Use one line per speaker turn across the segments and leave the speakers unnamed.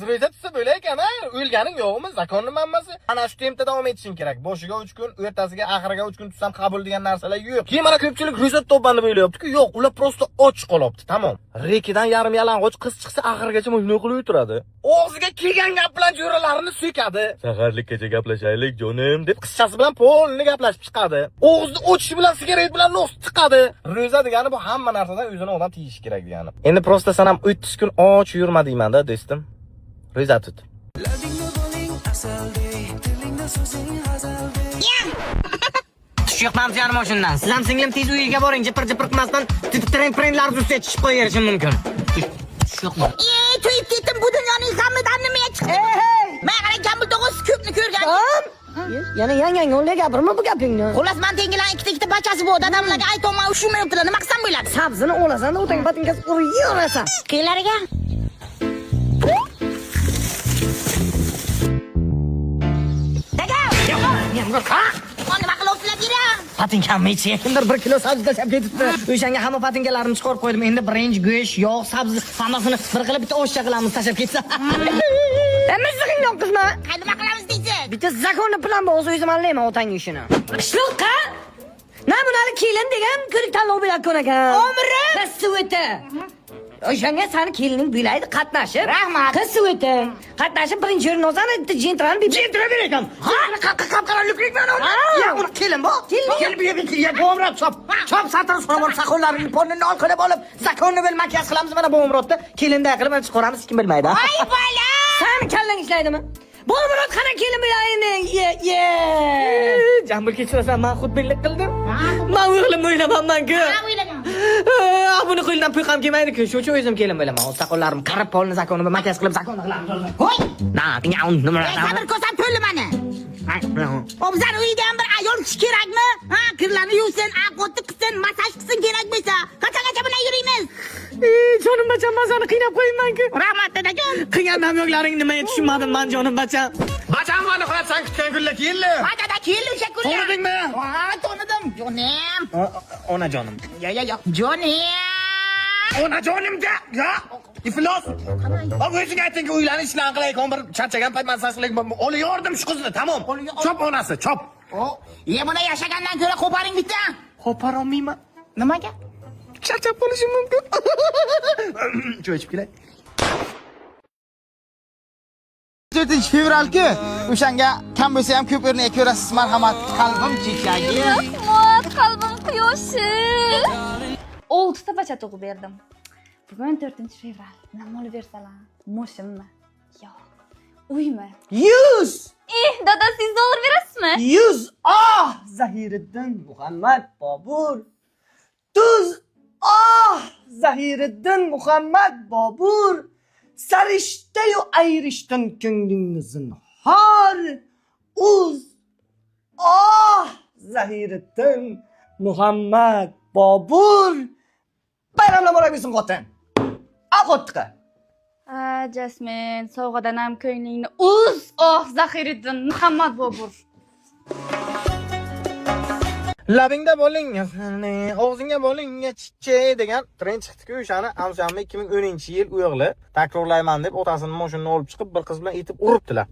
ro'yza tutsa bo'lar ekan, ha? O'lganing yo'qmi? Zakonni manbasi. Ana shu tempda davom etishing kerak. Boshiga 3 kun, o'rtasiga, oxiriga 3 kun tutsam qabul degan narsalar yo'q. Keyin mana ko'pchilik ro'yza tutibman deb o'ylayapti-ku, yo'q, ular prosta och qolibdi, tamom. Rekidan yarim yalang'och qiz chiqsa oxirigacha shunday qilib o'tiradi. Og'ziga kelgan gap bilan jo'ralarini so'kadi. Saharlikkacha gaplashaylik jonim deb qizchasi bilan polni gaplashib chiqadi. Og'zini ochishi bilan sigaret bilan nos chiqadi. Ro'za degani bu hamma narsadan o'zini odam tiyishi kerak degani. Endi prosta sen ham 30 kun och yurma deyman-da, do'stim. Ro'za tut.
Tushyoqman yana mashinadan. Siz ham singlim tez uyiga boring, jipir-jipir qilmasdan trendlar ustida tushib qo'yaverishim mumkin. Tushyoqman.
To'yib ketdim bu dunyoning g'amidan nimaga chiqdim? Men qarang Kamil tog'asi ko'pni ko'rgan.
Yana yangang o'nga gapirma bu gapingni.
Xullas men tengilar ikkita bachasi bor. Dadamlarga aytolmay ushlamay o'tiradi. Nima qilsam bo'ladi?
Sabzini olasan, o'tang patinkasi urib yeyverasan.
Qiylariga. Nima qilyapsizlar deram?
Patinkamni ichiga kimdir 1 kilo sabzi tashlab ketibdi. O'shanga hamma patinkalarimni chiqarib qo'ydim. Endi birinchi go'sht, yog', sabzi hammasini bir qilib bitta oshcha qilamiz, tashlab ketsa.
Emizlig'ingni qizma.
Nima qilamiz deysiz?
Bitta zakonni plan bo'lsa o'zim allayman otang ishini. Qishloqqa namunali kelin degan ko'rik tanlov bo'lar ekan.
Omri.
Qiz suviti. O'shanga seni kelining bo'laydi qatnashib.
Rahmat.
Qiz suviti. Qatnashib birinchi o'rin olsani, jentran bir
Jentran berakan. Ha, qap-qaranliklik mana uni. Ya, uni kelin bu. Kelib bu bo'mrod chop. Chop satr so'rab saxonlarning polini olib olib, zakonni bil makiyaj qilamiz mana bo'mrodda. Kelinday qilib chiqaramiz, kim bilmaydi.
Voy bola!
Sen kallang ishlaydimi? Bo'mrod qana kelin bilayini.
Jambul kechirasan, men xudbinlik qildim. Men o'g'lim o'ylamanman-ku.
Ha, o'ylagan.
Buni qo'ldan pul ham kelmaydi-ku. Shuning uchun o'zim kelin bilaman. Saxonlarim qarib polni zakonni makiyaj qilib zakonni qilamiz.
Voy!
Na, nima?
Sabr ko'rsam to'lli mani. Obzar uydan bir ayol kishi kerakmi? Ha, kirlarni yuvsin, aqotni qilsin, masaj qilsin kerak bo'lsa. Qachongacha bilan yurimiz?
Jonim bacham, men seni qiynab qo'ymayman-ku.
Rahmat dadagim.
Qilgan namyoqlaring nimaga tushunmadim men jonim bacham.
Bacham mana qo'yapsan kutgan kunlar keldi.
Ha, dada keldi o'sha kunlar.
To'g'ridingmi?
Ha, to'g'ridim. Jonim.
Onajonim.
Yo. Jonim.
Onajonimga, ya. Iflos. Bak o'zing ayting ki uylanish ishlan qilaylik, bir charchagan payt masaj qilaylik. Oli yordim shu qizni, tamom. Chop onasi, chop.
Buni yashagandan ko'ra qo'paring bitta.
Qo'para olmayman.
Nimaga?
Charchab qolishim mumkin. Choy ichib kelay.
4-fevralki o'shanga kam bo'lsa ham ko'p o'rniga ko'rasiz, marhamat, qalbim chechagi.
Rahmat, qalbim quyoshi. 6 ta bachat o'qib berdim. Bugun 4-fevral. Nima olib bersalar? Moshimmi? Yo'q. Uymi?
100.
Dada, siz dollar berasizmi?
100. Zahiriddin Muhammad Bobur. Tuz. Zahiriddin Muhammad Bobur. Sarishtayu ayrishdan ko'nglingni zinhor. Uz. Zahiriddin Muhammad Bobur. Bayramla bo'lsin xotin. Aqotqa.
Jasmin, sovg'adan ham ko'nglingni uz. Zahiriddin Muhammad Bobur.
Labingda bo'ling, og'zingga bo'ling, chiche degan trend chiqdi-ku, o'shani Amshamni 2010-yil o'g'li takrorlayman deb otasini mashinani olib chiqib bir qiz bilan etib uribdilar.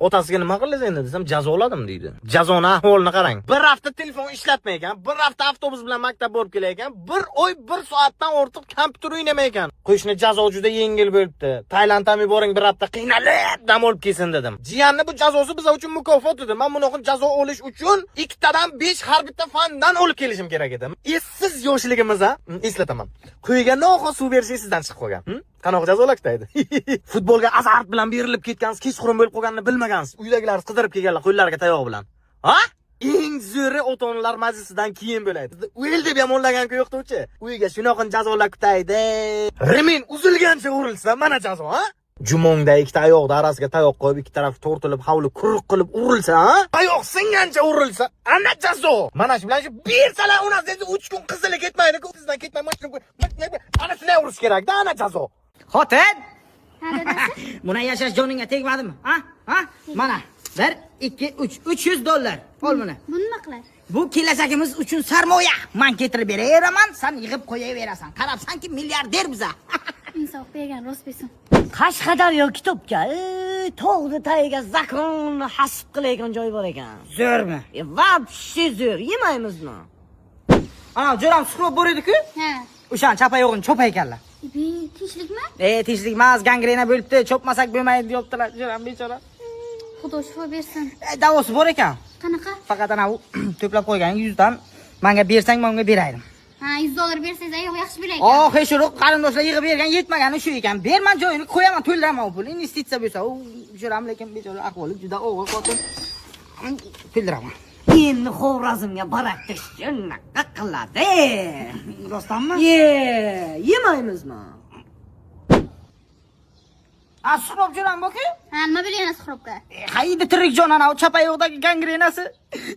Otasiga nima qilasiz endi desam, jazo oladim deydi. Jazoni ahvolini qarang. Bir hafta telefon ishlatmay ekan, bir hafta avtobus bilan maktab borib kelar ekan, bir oy 1 soatdan ortiq kompyuter o'ynamay ekan. Qo'shni jazo juda yengil bo'libdi. Tailanddan yuboring, bir hafta qiynalib dam olib kelsin dedim. Jiyanni bu jazosi biz uchun mukofot edi. Men bunaqa jazo olish uchun 2 tadan 5 har bitta fandan olib kelishim kerak edi. Esiz yoshligimiz eslataman. Qo'yga noxos suv berish sizdan chiqib qolgan. Qanaqa jazolakdaydi. Futbolga azart bilan berilib ketgansiz, kechqurun bo'lib qolganini bilmagansiz. Uydagilar qidirib kelganlar qo'llariga tayoq bilan. Ha? Eng zo'ri ota-onalar majlisidan keyin bo'ladi. O'yil deb yomonlagan-ku yo'qdi-chi. Uyga shunaqa jazolar kutaydi. Remin uzilgancha urilsa mana jazo, ha? Jumongda 2 ta oyoqda arasiga tayoq qo'yib, 2 taraf tortilib, hovli quruq qilib urilsa, ha? Oyoq singancha urilsa, ana jazo. Mana shu bilan shu bersalar unas dedi 3 kun qizili ketmaydi-ku, sizdan ketmay mashina. Ana shunday urish kerak-da, ana jazo.
Xotin. Buna yashash joningga tegmadimi? Ha? Mana 1, 2, 3 $300. Ol buni.
Bu nima qilar?
Bu kelajagimiz uchun sarmoya. Men keltirib beraman, sen yig'ib qo'yaverasan. Qarabsanki milliarder biza.
Insof bergan rost bersin.
Qashqadaryo kitobga, tog'ni tagiga zakonni hasb qilayotgan joy bor ekan.
Zo'rmi?
Вообще zo'r. Yemaymizmi?
Ana, jo'ram suqrob bor edi-ku.
Ha.
O'shan chapayog'ini cho'pay ekanlar.
Tinchlikmi?
Tinchlik emas, gangrena bo'libdi, cho'pmasak bo'lmaydi deyaptilar. Jo'ram bechora.
Xudo shifo bersin.
Davosi bor ekan.
Qanaqa?
Faqat ana u to'plab qo'ygan 100 dan menga bersang, menga beraydim.
Ha, $100 bersangiz ayoq yaxshi bo'lar ekan.
Heshiroq qarindoshlar yig'ib bergan yetmagani shu ekan. Berman joyini qo'yaman, to'ldiraman u pulni. Investitsiya bo'lsa, u jo'ram lekin bechora ahvoli juda og'ir xotin. To'ldiraman.
Endi Xorazmga baraktish naqa qiladi.
Rostdanmi?
Yemaymizmi?
Suqrob jo'ram bu-ku?
Ha, nima bilan suqrobga?
Haydi tirik jon ana u chapayoqdagi gangrenasi.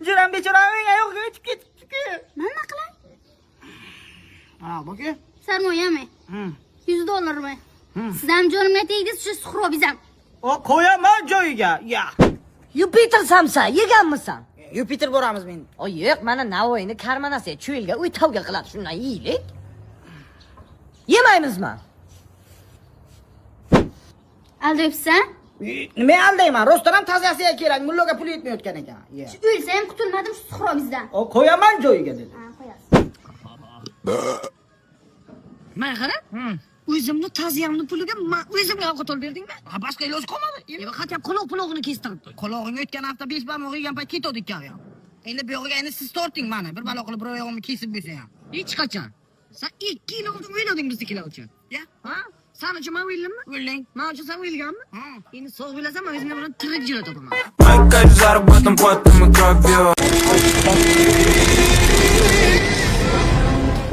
Jo'ram bechora menga yo'q o'tib ketibdi-ku.
Nima qilay?
Ana bu-ku?
Sarmoyami? $100mi? Siz ham jonimga tegdingiz, shu suqrobingiz ham.
Qo'yaman joyiga. Ya.
Yupiter samsa yeganmisan?
Yupiter boramiz men.
Yo'q, mana Navoiyni karmanasi cho'lga uy tavga qiladi, shundan yeylik. Yemaymizmi?
Aldayapsan?
Nima aldayman? Rostdan ham tazasiga kerak. Mullaga pul yetmayotgan ekan.
O'lsa ham qutulmadim shu suqrobingizdan.
Qo'yaman joyiga dedi.
Ha, qo'yasiz.
Mana qara. O'zimni taziyamni puliga o'zimga ovqat olib berdingmi?
Boshqa iloji qolmadi.
Xatab quloq-quloqni kestiribdi.
Qulog'ing o'tgan hafta 5 barmoq yegan payt ketdik ekan. Endi bu yo'g'iga endi siz torting mana. Bir balo qilib bir oyog'imni kesib bo'lsa ham.
Hech qachon. Sen 2 yil oldin o'ynading biznikilar uchun.
Ya?
Ha? Sen uchun men o'yinimmi?
O'ylang.
Men uchun sen o'yilganmi? Endi sog' bo'lasam, o'zimga bilan tirik jira topaman.
Майка заработан потом и кровью.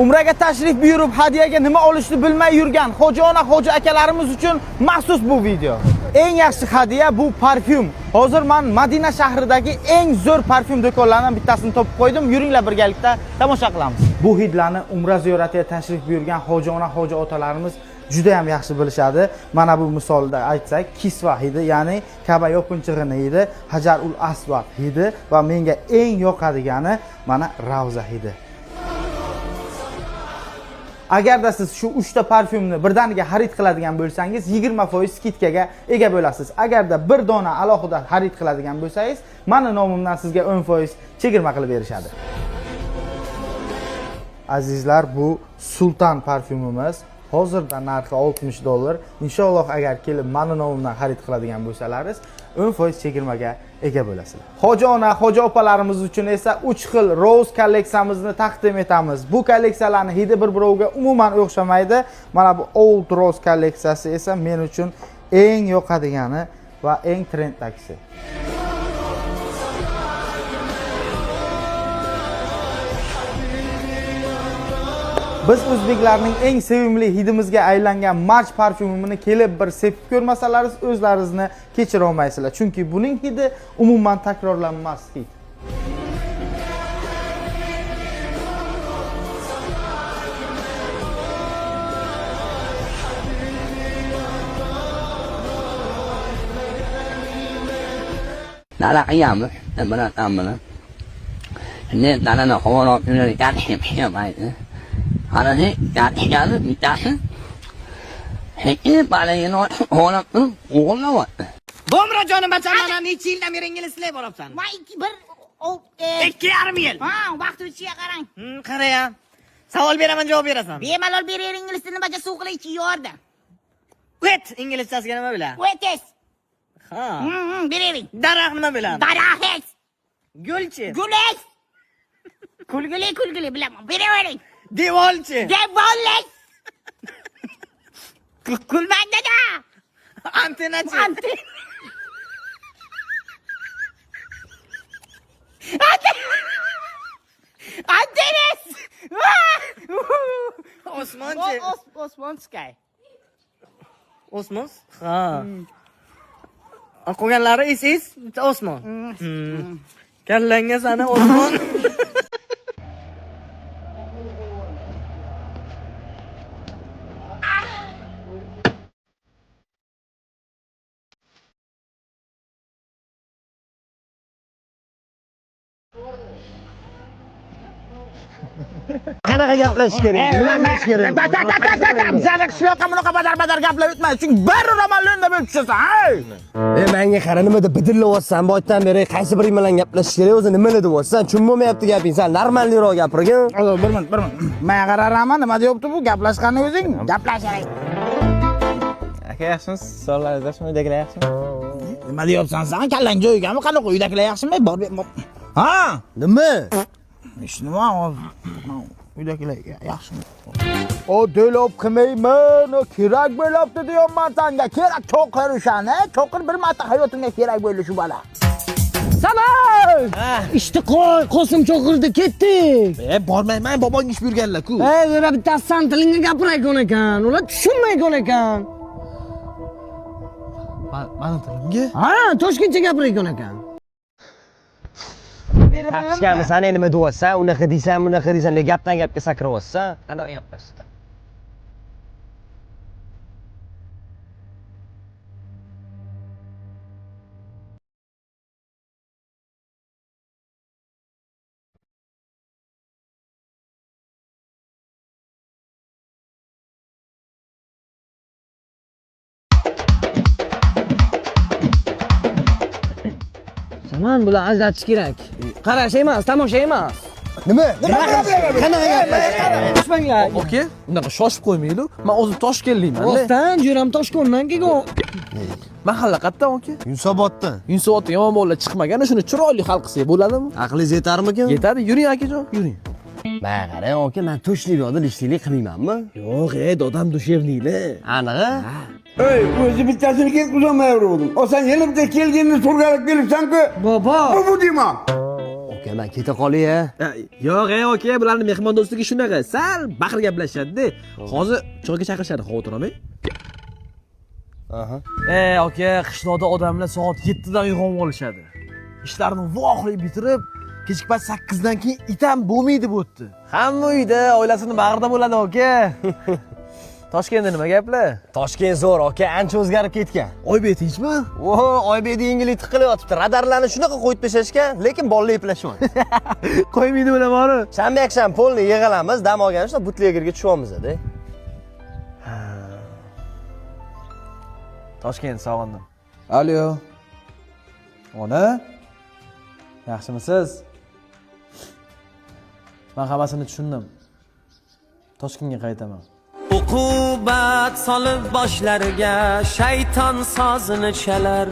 Umraga tashrif buyurib hadiyaga nima olishni bilmay yurgan hoji ona, hoji akalarimiz uchun maxsus bu video. Eng yaxshi hadiya bu parfyum. Hozir men Madina shahridagi eng zo'r parfyum do'konlaridan bittasini topib qo'ydim. Yuringlar birgalikda tomosha qilamiz. Bu hidlarni umra ziyoratiga tashrif buyurgan hoji ona, hoji otalarimiz juda ham yaxshi bilishadi. Mana bu misolda aytsak, kisva hidi, ya'ni Ka'ba yopinchig'ini hidi, Hajarul Aswad hidi va menga eng yoqadigani mana Ravza hidi. Agarda siz shu 3 ta parfyumni birdaniga xarid qiladigan bo'lsangiz, 20% skidkaga ega bo'lasiz. Agarda bir dona alohida xarid qiladigan bo'lsangiz, meni nomimdan sizga 10% chegirma qilib berishadi. Azizlar, bu Sultan parfyumimiz. Hozirda narxi $60. Inshaalloh agar kelib meni nomimdan xarid qiladigan bo'lsalaringiz, 10% chegirmaga ega bo'lasizlar. Hoji ona, hoji opalarimiz uchun esa 3 xil Rose kolleksiyamizni taqdim etamiz. Bu kolleksiyalarning hidi bir-biriga umuman o'xshamaydi. Mana bu Old Rose kolleksiyasi esa men uchun eng yoqadigani va eng trenddagisi. Biz o'zbeklarning eng sevimli hidimizga aylangan March parfyumini kelib bir sepib ko'rmasalaringiz o'zlaringizni kechira olmaysizlar. Chunki buning hidi umuman takrorlanmas hid.
Nala qiyamni, mana amana. Ne nana xo'roq yuradi, yaxshi Ana he, yani bitasi. Heki balayını oğlanın oğlan var.
Bomra jonim bacham, mana necha yildan beri ingliz tilay bo'lyapsan?
Voy,
2,5 yil.
Ha, vaqt o'tishiga qarang.
Qara. Savol beraman, javob berasan.
Bemalol berar ingliz tilini baja suv qilib yordi.
Wet inglizchasiga nima bilan?
Wetes.
Ha.
Beraring.
Daraxt nima bilan?
Daraxt.
Gulchi.
Gulex. Kulguli bilaman. Beravering.
Devolchi.
Devollex. Kulmangda da.
Antenachi.
Antenas.
Osmonchi.
Osmonskay.
Osmos? Ha. Qolganlari is osmon. Kallangga sana osmon. Qanaqa gaplashish kerak? Nima deyish kerak?
Zarak shunaqa bunaqa badar gaplar o'tmaydi. Chunki bari romanlarida bo'lib tushasan. Hey!
Menga qara nimada bidirlayapsan, boydan beri qaysi biring bilan gaplashish kerak, o'zi nima deyapsan? Tushunmayapti gaping. Sen normalniroq gapirgin.
Bir minut. Men qararaman, nima deyapti bu? Gaplashganni o'zing. Gaplasharing.
Aka yaxshimisiz? Sog'lig'ingiz yaxshimi? Uydagilar yaxshimi?
Nima deyapsan sen? Kallang joyiganmi? Qanaqa uydagilar yaxshimi? Bor. Ha?
Nima?
Ish nima? Uydagilar yaxshimi? O to'lab qilmayman, o kerak bo'libdi deyapman senga. Kerak cho'qir o'shani, cho'qir bir marta hayotimga kerak bo'ldi shu bola.
Samay! İşte qo'y, Qosim cho'qirdi, ketdik.
Bormayman, bobong ish buyurganlar-ku.
Yana bittasi san tilingga gapirayotgan ekan. Ular tushunmayotgan ekan.
Mani tilimga?
Ha, Toshkentcha gapirayotgan ekan.
Taqishganmi, sen nima deyapsan? Unaqa deysan, bunaqa deysan, gapdan gapga sakrayapsan. Qanaqa gaplashisan?
Saman bular ajratish kerak. Qarash emas, tomosha emas.
Nima? Qanaqa gaplashish?
Tushmanglar.
Oke, unaqa shoshib qo'ymaylik. Men o'zim Toshkentliman.
Rostdan jo'ram Toshkentdan kelgan.
Mahalla qayerdan oke?
Yunusoboddan.
Yunusobodda yomon bolalar chiqmagan, shuni chiroyli hal qilsak bo'ladimi?
Aqlingiz yetarmikan?
Yetadi, yuring akajon, yuring.
Men qarang, oka, men to'shlik yo'lda ishchilik qilmaymanmi?
Yo'q, dodam dushevniylar.
Aniqa?
Ey, o'zi bittasini kelib uzolmayverdim. O sen yana bitta kelganini so'rg'alib kelibsan-ku.
Bobo.
Bu deyma.
Oka, men keta qolay-a.
Yo'q, oke, bularning mehmondostligi shunaqa, sal baxil gaplashadi-da. Hozir choyga chaqirishadi, xavotir olmang.
Aha.
Oke, qishloqda odamlar soat 7 dan uyg'onib olishadi. Ishlarni voqli bitirib, kechki payt 8 dan keyin itam bo'lmaydi bu yerda. Hamma uyda oilasini bag'rida bo'ladi, oke. Toshkentda nima gaplar?
Toshkent zo'r, oka, ancha o'zgarib ketgan.
Oybek tinchmi?
Oho, Oybek yengillik qilyapti. Radarlarni shunaqa qo'yib tashlashgan, lekin bolalar eplashyapti.
Qo'ymaydi bular.
Shanba-yakshanba polni yig'ilamiz, dam olganimizda butlegerga tushamiz-da.
Toshkent sog'indim. Alo. Ona? Yaxshimisiz? Men hammasini tushundim. Toshkentga qaytaman.
Uqubat solib boshlariga shayton sozini chalar.